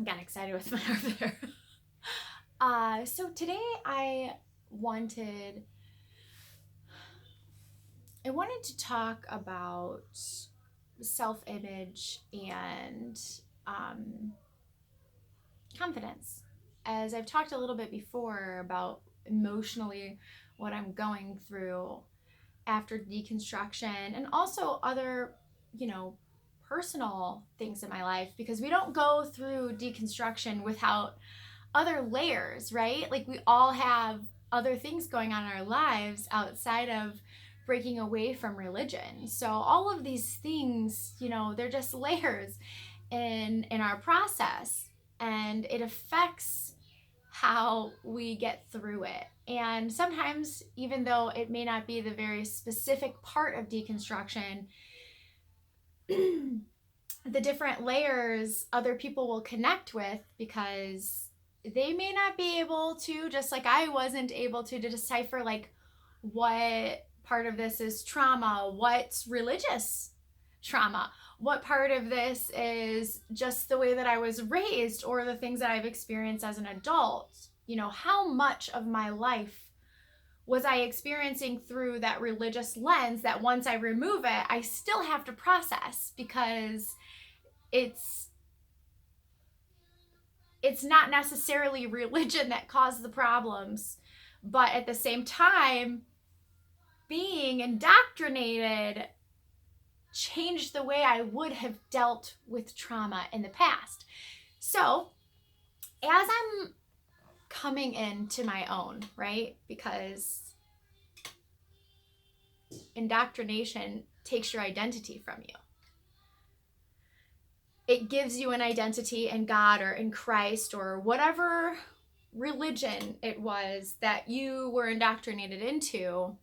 got excited with my arm there. So today I wanted to talk about self-image and confidence. As I've talked a little bit before about emotionally what I'm going through after deconstruction, and also other, personal things in my life, because we don't go through deconstruction without other layers, right? Like we all have other things going on in our lives outside of breaking away from religion. So all of these things, they're just layers in our process, and it affects how we get through it. And sometimes, even though it may not be the very specific part of deconstruction, the different layers other people will connect with, because they may not be able to, just like I wasn't able to decipher like what part of this is trauma, what's religious trauma, what part of this is just the way that I was raised or the things that I've experienced as an adult. How much of my life was I experiencing through that religious lens that once I remove it, I still have to process, because it's not necessarily religion that caused the problems, but at the same time, being indoctrinated changed the way I would have dealt with trauma in the past. So, as I'm coming into my own, right? Because indoctrination takes your identity from you. It gives you an identity in God or in Christ or whatever religion it was that you were indoctrinated into,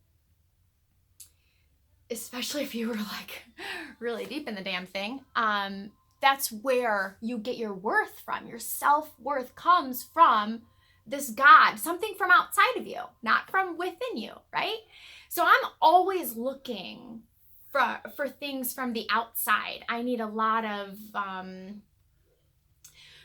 especially if you were like really deep in the damn thing. That's where you get your worth from. Your self-worth comes from this God, something from outside of you, not from within you, right? So I'm always looking for things from the outside. I need a lot of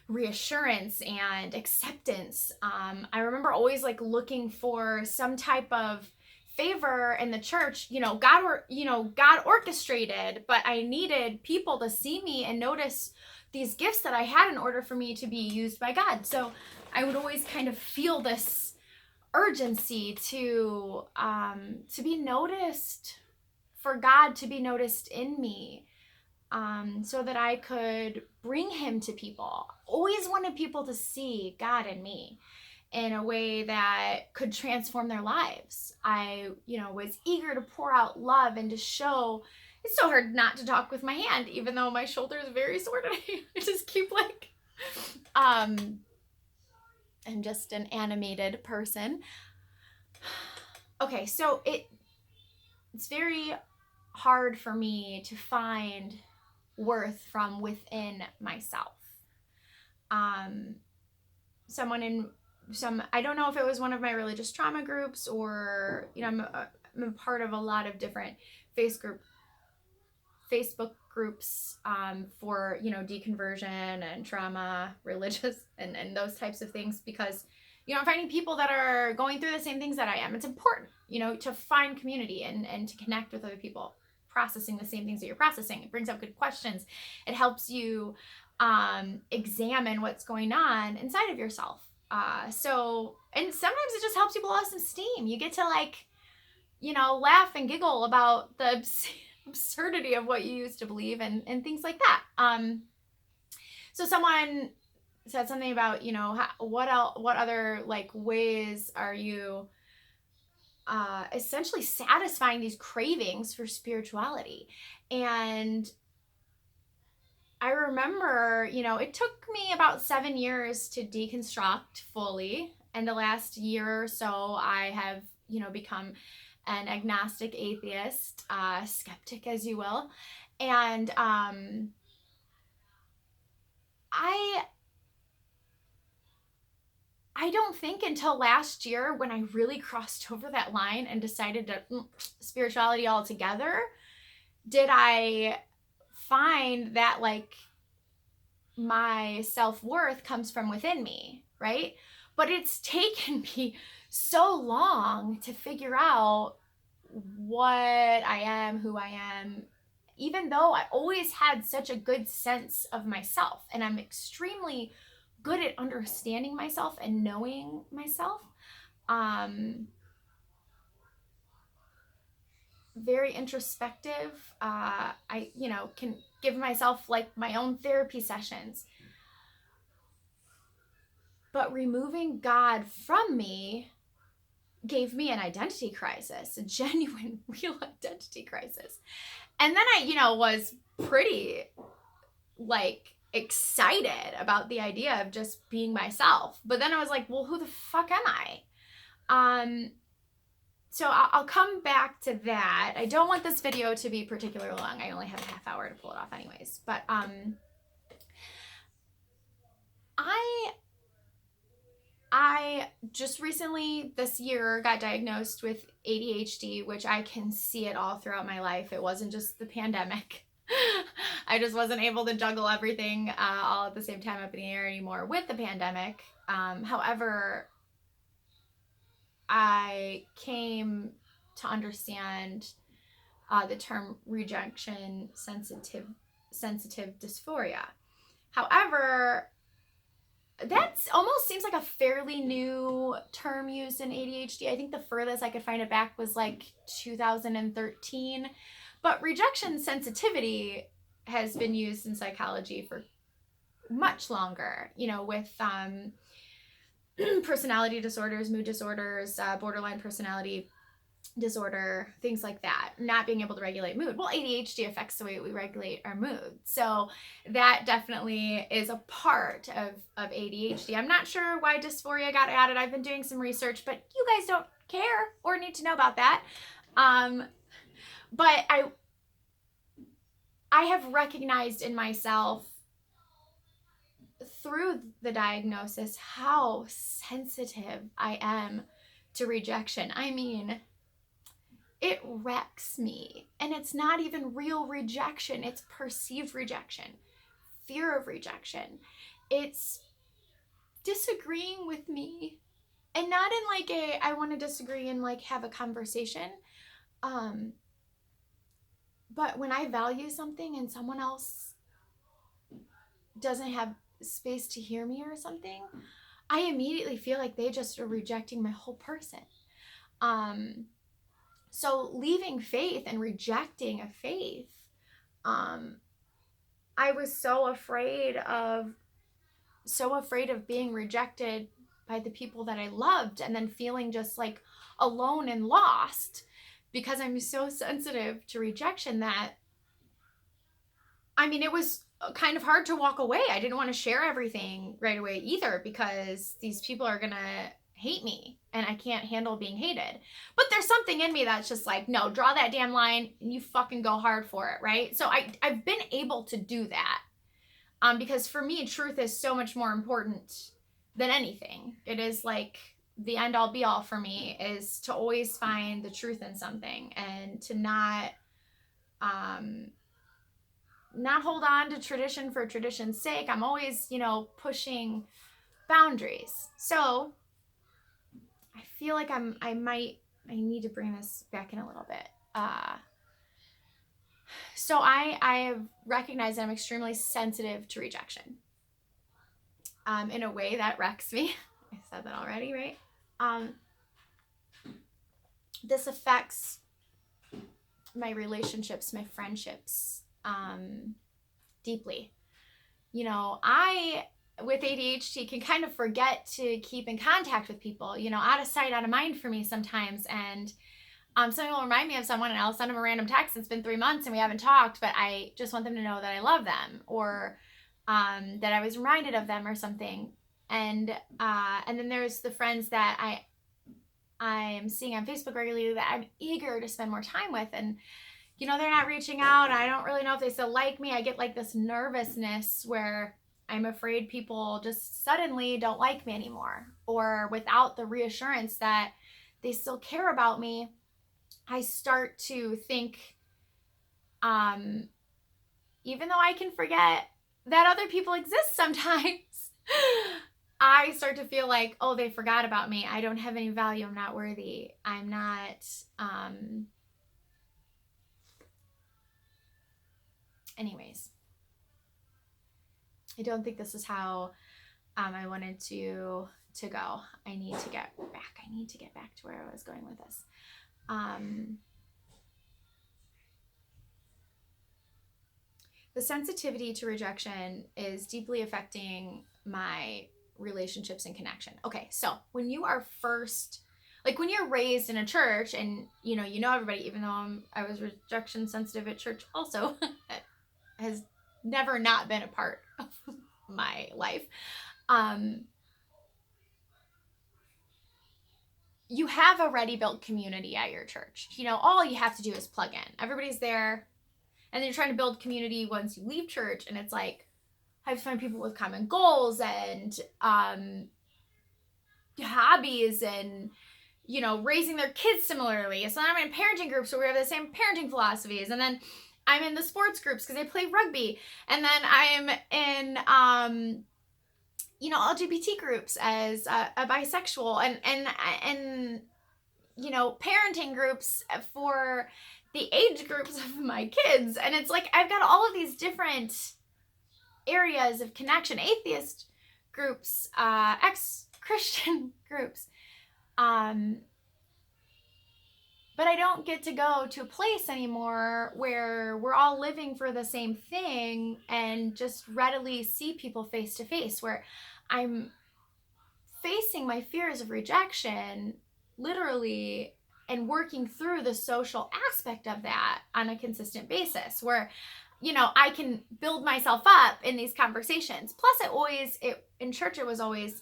reassurance and acceptance. I remember always like looking for some type of favor in the church. God orchestrated, but I needed people to see me and notice these gifts that I had in order for me to be used by God. So I would always kind of feel this urgency to be noticed, for God to be noticed in me, so that I could bring him to people. Always wanted people to see God in me in a way that could transform their lives. I, was eager to pour out love and to show. It's so hard not to talk with my hand, even though my shoulder is very sore today. I just keep like, I'm just an animated person. Okay, so it's very hard for me to find worth from within myself. I don't know if it was one of my religious trauma groups, or I'm a part of a lot of different Facebook groups for deconversion and trauma, religious and those types of things, because I'm finding people that are going through the same things that I am. It's important to find community and to connect with other people processing the same things that you're processing. It brings up good questions. It helps you examine what's going on inside of yourself. And sometimes it just helps you blow off some steam. You get to laugh and giggle about the absurdity of what you used to believe and things like that. So someone said something about, what other ways are you essentially satisfying these cravings for spirituality? And I remember, it took me about 7 years to deconstruct fully. And the last year or so, I have, become an agnostic atheist, skeptic, as you will. And I don't think until last year, when I really crossed over that line and decided to spirituality altogether, did I find that my self-worth comes from within me, right? But it's taken me so long to figure out what I am, who I am, even though I always had such a good sense of myself. And I'm extremely good at understanding myself and knowing myself. Very introspective. I, can give myself like my own therapy sessions. But removing God from me gave me an identity crisis, a genuine, real identity crisis. And then I, was pretty like excited about the idea of just being myself. But then I was like, well, who the fuck am I? So I'll come back to that. I don't want this video to be particularly long. I only have a half hour to pull it off anyways. But I just recently this year got diagnosed with ADHD, which I can see it all throughout my life. It wasn't just the pandemic. I just wasn't able to juggle everything all at the same time up in the air anymore with the pandemic. However, I came to understand the term rejection sensitive dysphoria. However, that almost seems like a fairly new term used in ADHD. I think the furthest I could find it back was like 2013. But rejection sensitivity has been used in psychology for much longer, with personality disorders, mood disorders, borderline personality disorder, things like that, not being able to regulate mood. Well, ADHD affects the way we regulate our mood. So that definitely is a part of ADHD. I'm not sure why dysphoria got added. I've been doing some research, but you guys don't care or need to know about that. But I have recognized in myself through the diagnosis how sensitive I am to rejection. I mean, it wrecks me. And it's not even real rejection. It's perceived rejection, fear of rejection. It's disagreeing with me. And not in like I want to disagree and like have a conversation. But when I value something and someone else doesn't have space to hear me or something, I immediately feel like they just are rejecting my whole person. So leaving faith and rejecting a faith, I was so afraid of being rejected by the people that I loved, and then feeling just like alone and lost because I'm so sensitive to rejection that, I mean, it was kind of hard to walk away. I didn't want to share everything right away either because these people are going to hate me and I can't handle being hated. But there's something in me that's just like, no, draw that damn line and you fucking go hard for it, right? So I've been able to do that because for me, truth is so much more important than anything. It is like the end all be all for me is to always find the truth in something and to not hold on to tradition for tradition's sake. I'm always, pushing boundaries. So I feel like I need to bring this back in a little bit. So I have recognized that I'm extremely sensitive to rejection in a way that wrecks me. I said that already, right? This affects my relationships, my friendships, deeply. I, with ADHD, can kind of forget to keep in contact with people, out of sight, out of mind for me sometimes. And something will remind me of someone and I'll send them a random text. It's been 3 months and we haven't talked, but I just want them to know that I love them, or that I was reminded of them or something. And then there's the friends that I'm seeing on Facebook regularly that I'm eager to spend more time with. And, they're not reaching out. I don't really know if they still like me. I get like this nervousness where I'm afraid people just suddenly don't like me anymore, or without the reassurance that they still care about me. I start to think, even though I can forget that other people exist sometimes, I start to feel like, oh, they forgot about me. I don't have any value. I'm not worthy. I'm not, anyways, I don't think this is how I wanted to go. I need to get back to where I was going with this. The sensitivity to rejection is deeply affecting my relationships and connection. Okay, so when you are first, like when you're raised in a church and you know everybody, even though I was rejection sensitive at church also, it has never not been a part of my life. You have a ready built community at your church. All you have to do is plug in. Everybody's there. And then you're trying to build community once you leave church, and it's like, I have to find people with common goals and hobbies and, raising their kids similarly. So then I'm in parenting groups where we have the same parenting philosophies. And then I'm in the sports groups because they play rugby. And then I'm in, LGBT groups as a bisexual and parenting groups for the age groups of my kids. And it's like I've got all of these different areas of connection, atheist groups, ex-Christian groups, but I don't get to go to a place anymore where we're all living for the same thing and just readily see people face to face, where I'm facing my fears of rejection literally and working through the social aspect of that on a consistent basis, where I can build myself up in these conversations. Plus in church it was always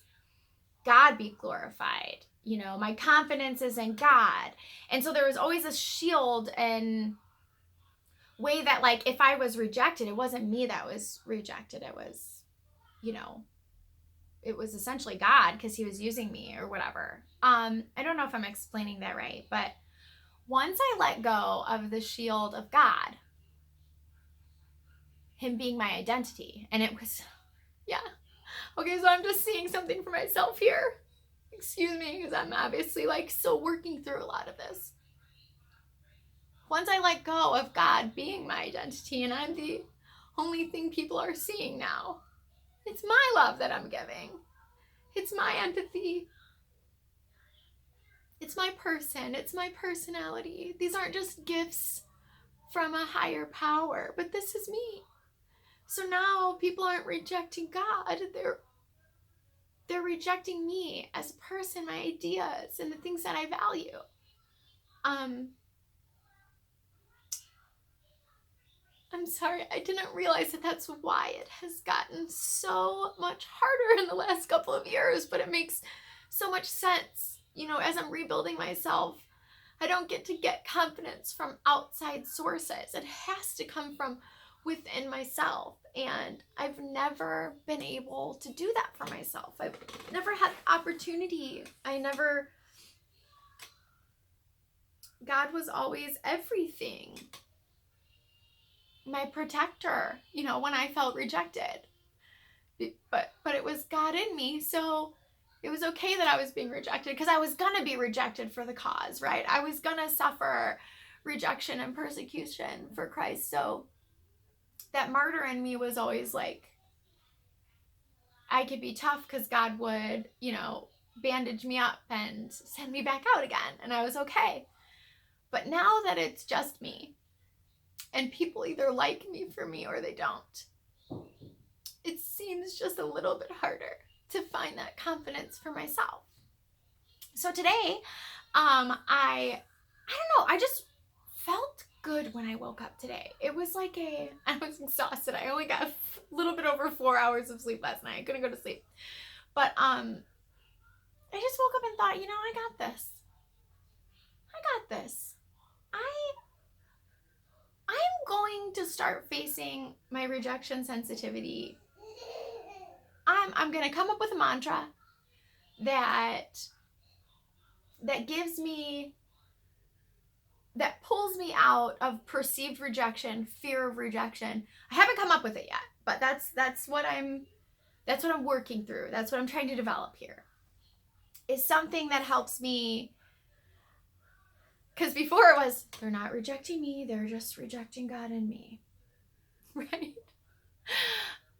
God be glorified. My confidence is in God. And so there was always a shield and way that, like, if I was rejected, it wasn't me that was rejected. It was, it was essentially God because he was using me or whatever. I don't know if I'm explaining that right, but once I let go of the shield of God, him being my identity, and it was, yeah. Okay, so I'm just seeing something for myself here. Excuse me, because I'm obviously still working through a lot of this. Once I let go of God being my identity and I'm the only thing people are seeing now, it's my love that I'm giving. It's my empathy. It's my person. It's my personality. These aren't just gifts from a higher power, but this is me. So now people aren't rejecting God. They're rejecting me as a person, my ideas, and the things that I value. I'm sorry, I didn't realize that that's why it has gotten so much harder in the last couple of years, but it makes so much sense. As I'm rebuilding myself, I don't get to get confidence from outside sources. It has to come from within myself. And I've never been able to do that for myself. I've never had the opportunity. God was always everything. My protector, when I felt rejected. But it was God in me, so it was okay that I was being rejected, because I was gonna be rejected for the cause, right? I was gonna suffer rejection and persecution for Christ. So that martyr in me was always like, I could be tough because God would, bandage me up and send me back out again, and I was okay. But now that it's just me, and people either like me for me or they don't, it seems just a little bit harder to find that confidence for myself. So today, I don't know, I just felt good when I woke up today. It was I was exhausted. I only got a little bit over 4 hours of sleep last night. I couldn't go to sleep. But I just woke up and thought, I got this. I'm going to start facing my rejection sensitivity. I'm going to come up with a mantra that gives me that pulls me out of perceived rejection, fear of rejection. I haven't come up with it yet, but that's what I'm working through. That's what I'm trying to develop here. Is something that helps me, because before it was, they're not rejecting me, they're just rejecting God in me. Right?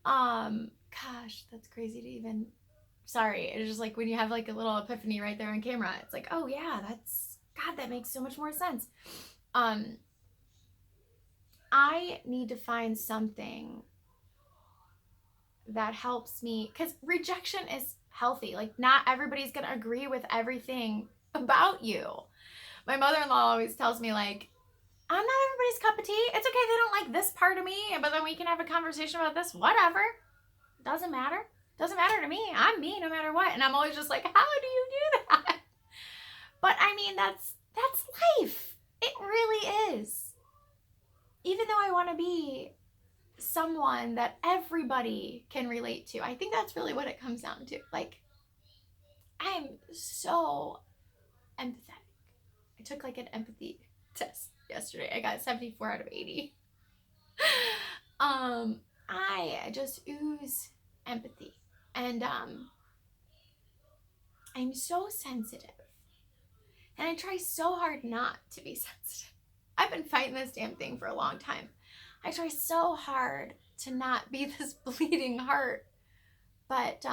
Gosh, that's crazy to even, sorry, it's just like when you have like a little epiphany right there on camera, it's like, oh yeah, that's, God, that makes so much more sense. I need to find something that helps me, because rejection is healthy. Like, not everybody's gonna agree with everything about you. My mother-in-law always tells me, like, I'm not everybody's cup of tea. It's okay if they don't like this part of me, but then we can have a conversation about this, whatever. Doesn't matter. Doesn't matter to me. I'm me no matter what. And I'm always just like, how do you do that? But I mean, that's life. It really is. Even though I want to be someone that everybody can relate to, I think that's really what it comes down to. Like, I'm so empathetic. I took like an empathy test yesterday. I got 74 out of 80. I just ooze empathy. And I'm so sensitive. And I try so hard not to be sensitive. I've been fighting this damn thing for a long time. I try so hard to not be this bleeding heart. But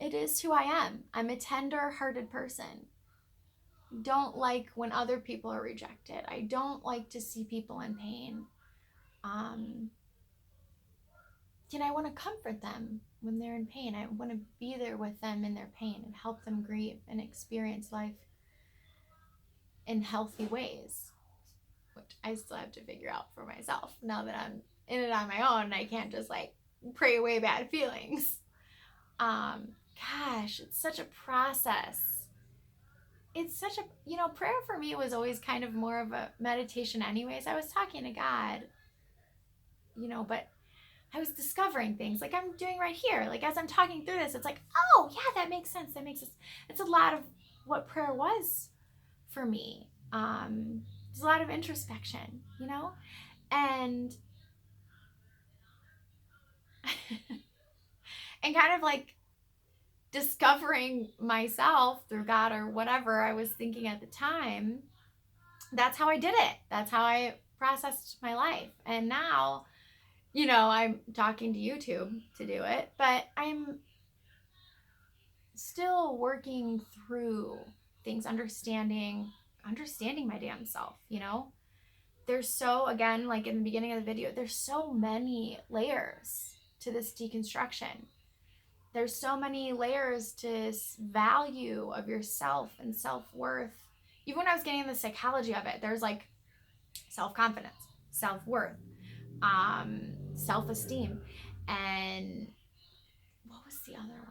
it is who I am. I'm a tender-hearted person. Don't like when other people are rejected. I don't like to see people in pain. I want to comfort them when they're in pain. I want to be there with them in their pain and help them grieve and experience life in healthy ways, which I still have to figure out for myself now that I'm in it on my own. I can't just like pray away bad feelings. Gosh, it's such a process. It's such a, prayer for me was always kind of more of a meditation anyways. I was talking to God, but I was discovering things like I'm doing right here. Like as I'm talking through this, it's like, oh yeah, that makes sense. That makes sense. It's a lot of what prayer was for me. It's a lot of introspection, and and kind of like discovering myself through God or whatever I was thinking at the time. That's how I did it. That's how I processed my life. And now, I'm talking to YouTube to do it, but I'm still working through things, understanding my damn self, There's so, again, like in the beginning of the video, there's so many layers to this deconstruction. There's so many layers to this value of yourself and self-worth. Even when I was getting the psychology of it, there's like self-confidence, self-worth, self-esteem, and what was the other one?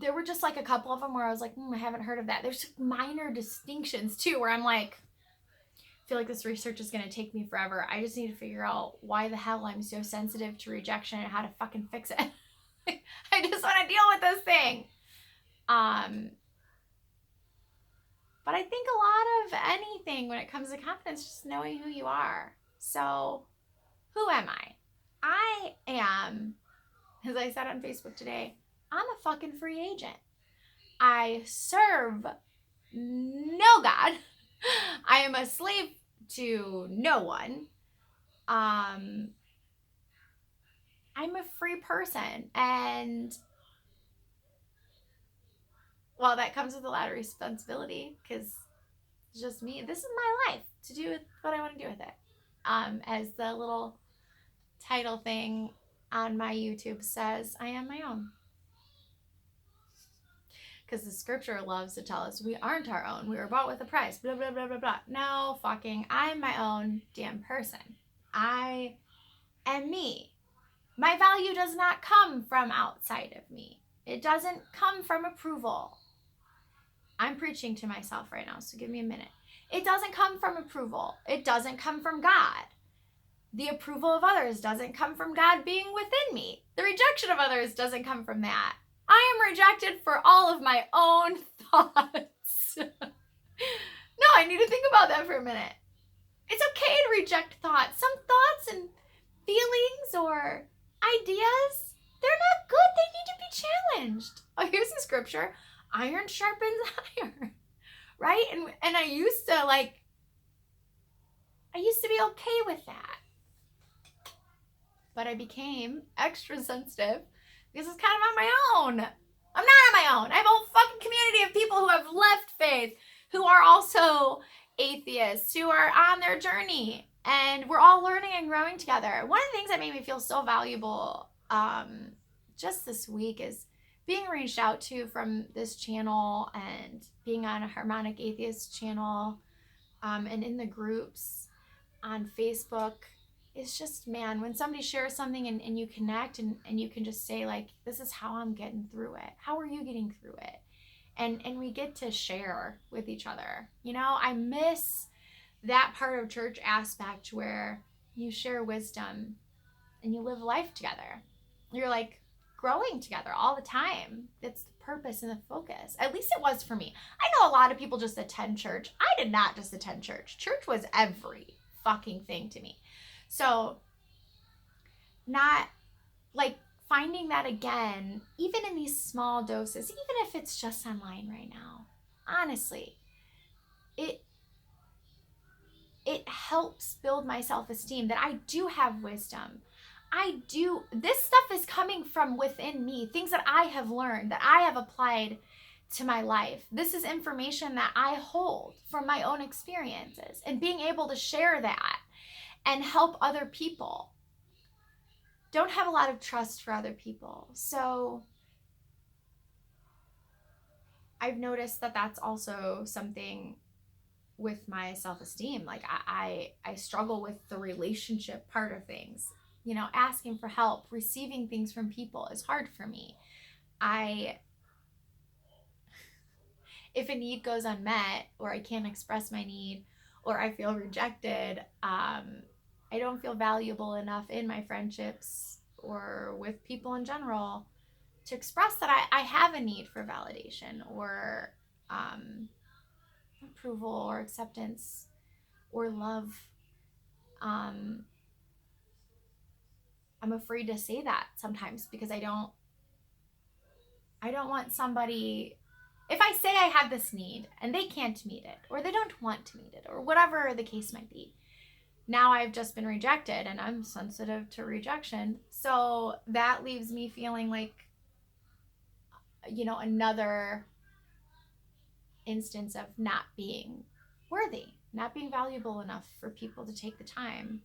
There were just like a couple of them where I was like, I haven't heard of that. There's minor distinctions too, where I'm like, I feel like this research is going to take me forever. I just need to figure out why the hell I'm so sensitive to rejection and how to fucking fix it. I just want to deal with this thing. But I think a lot of anything when it comes to confidence, just knowing who you are. So who am I? I am, as I said on Facebook today, I'm a fucking free agent. I serve no God. I am a slave to no one. I'm a free person, and well, that comes with a lot of responsibility because it's just me. This is my life to do with what I want to do with it. As the little title thing on my YouTube says, I am my own. Because the scripture loves to tell us we aren't our own. We were bought with a price. Blah, blah, blah, blah, blah. No, fucking, I'm my own damn person. I am me. My value does not come from outside of me. It doesn't come from approval. I'm preaching to myself right now, so give me a minute. It doesn't come from approval. It doesn't come from God. The approval of others doesn't come from God being within me. The rejection of others doesn't come from that. I am rejected for all of my own thoughts. No, I need to think about that for a minute. It's okay to reject thoughts. Some thoughts and feelings or ideas, they're not good. They need to be challenged. Oh, here's the scripture. Iron sharpens iron. Right? And I used to be okay with that. But I became extra sensitive because it's kind of on my own. I'm not on my own. I have a whole fucking community of people who have left faith, who are also atheists, who are on their journey. And we're all learning and growing together. One of the things that made me feel so valuable just this week is being reached out to from this channel and being on a Harmonic Atheist channel and in the groups on Facebook. It's just, man, when somebody shares something and you connect and you can just say, like, this is how I'm getting through it. How are you getting through it? And we get to share with each other. You know, I miss that part of church aspect where you share wisdom and you live life together. You're like growing together all the time. That's the purpose and the focus. At least it was for me. I know a lot of people just attend church. I did not just attend church. Church was every fucking thing to me. So not like finding that again, even in these small doses, even if it's just online right now, honestly, it helps build my self-esteem that I do have wisdom. This stuff is coming from within me, things that I have learned, that I have applied to my life. This is information that I hold from my own experiences, and being able to share that and help other people. Don't have a lot of trust for other people. So I've noticed that that's also something with my self-esteem. Like I struggle with the relationship part of things. You know, asking for help, receiving things from people is hard for me. If a need goes unmet, or I can't express my need, or I feel rejected, I don't feel valuable enough in my friendships or with people in general to express that I have a need for validation or approval or acceptance or love. I'm afraid to say that sometimes because I don't want somebody, if I say I have this need and they can't meet it, or they don't want to meet it, or whatever the case might be, now I've just been rejected, and I'm sensitive to rejection. So that leaves me feeling like, you know, another instance of not being worthy, not being valuable enough for people to take the time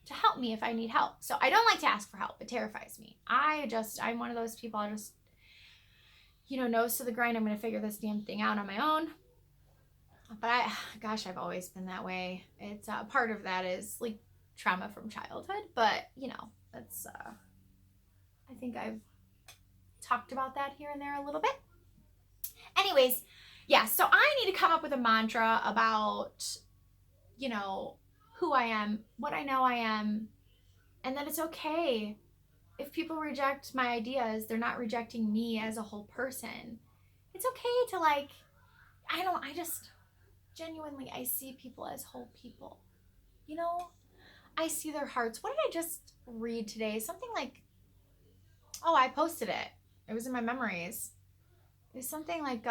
to help me if I need help. So I don't like to ask for help. It terrifies me. I'm one of those people, I just, you know, nose to the grind. I'm going to figure this damn thing out on my own. But I've always been that way. It's part of that is like trauma from childhood, but you know, that's, I think I've talked about that here and there a little bit. Anyways, yeah, so I need to come up with a mantra about, you know, who I am, what I know I am, and that it's okay if people reject my ideas. They're not rejecting me as a whole person. It's okay to like, I just genuinely, I see people as whole people. You know, I see their hearts. What did I just read today? Something like, oh, I posted it. It was in my memories. It was something like,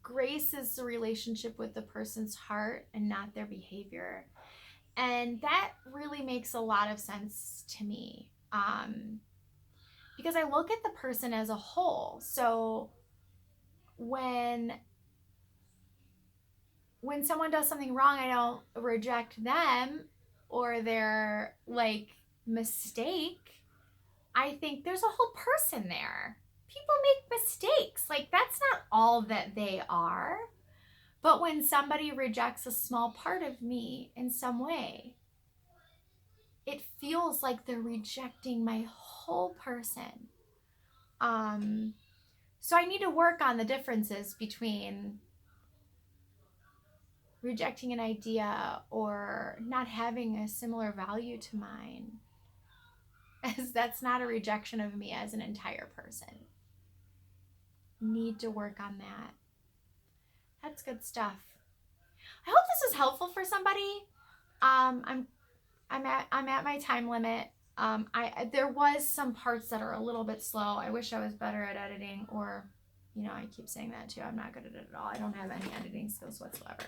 grace is the relationship with the person's heart and not their behavior. And that really makes a lot of sense to me. Because I look at the person as a whole. So when someone does something wrong, I don't reject them or their like mistake. I think there's a whole person there. People make mistakes. Like, that's not all that they are. But when somebody rejects a small part of me in some way, it feels like they're rejecting my whole person. So I need to work on the differences between rejecting an idea or not having a similar value to mine, as that's not a rejection of me as an entire person. need to work on that. That's good stuff. I hope this was helpful for somebody. I'm at my time limit. There was some parts that are a little bit slow. I wish I was better at editing, or, I keep saying that too. I'm not good at it at all. I don't have any editing skills whatsoever.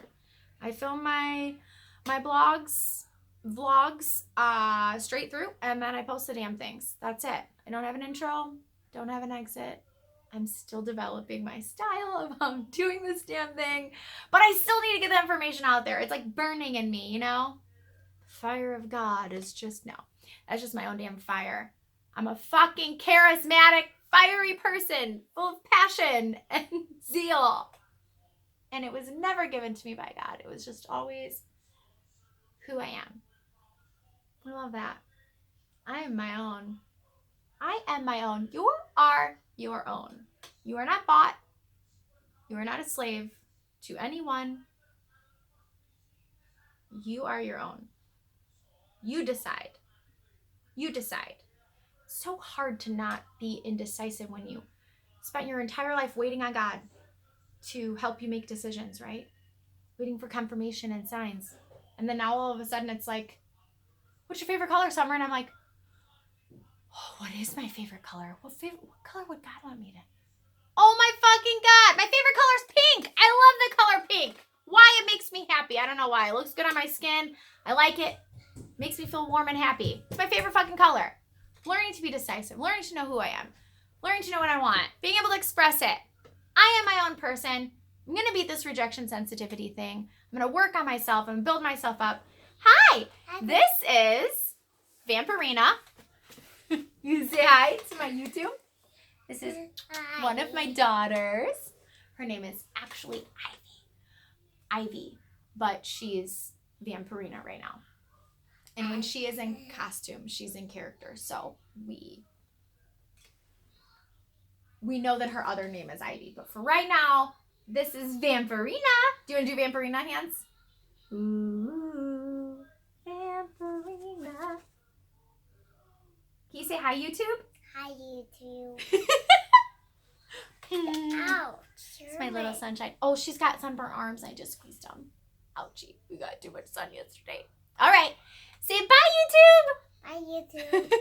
I film my vlogs straight through, and then I post the damn things. That's it. I don't have an intro, don't have an exit. I'm still developing my style of how I'm doing this damn thing, but I still need to get the information out there. It's like burning in me, The fire of God is just, no, that's just my own damn fire. I'm a fucking charismatic, fiery person, full of passion and zeal. And it was never given to me by God. It was just always who I am. I love that. I am my own. I am my own. You are your own. You are not bought. You are not a slave to anyone. You are your own. You decide. You decide. It's so hard to not be indecisive when you spent your entire life waiting on God to help you make decisions, right? Waiting for confirmation and signs. And then now all of a sudden it's like, what's your favorite color, Summer? And I'm like, oh, what is my favorite color? What color would God want me to? Oh my fucking God. My favorite color is pink. I love the color pink. Why? It makes me happy. I don't know why. It looks good on my skin. I like it. Makes me feel warm and happy. It's my favorite fucking color. Learning to be decisive. Learning to know who I am. Learning to know what I want. Being able to express it. I am my own person. I'm going to beat this rejection sensitivity thing. I'm going to work on myself and build myself up. Hi. This is Vampirina. You say hi to my YouTube. This is one of my daughters. Her name is actually Ivy, but she's Vampirina right now. And when she is in costume, she's in character. So we know that her other name is Ivy. But for right now, this is Vampirina. Do you want to do Vampirina hands? Ooh, Vampirina. Can you say hi, YouTube? Hi, YouTube. Ouch. It's my little sunshine. Oh, she's got sunburnt arms. I just squeezed them. Ouchie. We got too much sun yesterday. All right. Say bye, YouTube. Hi, YouTube.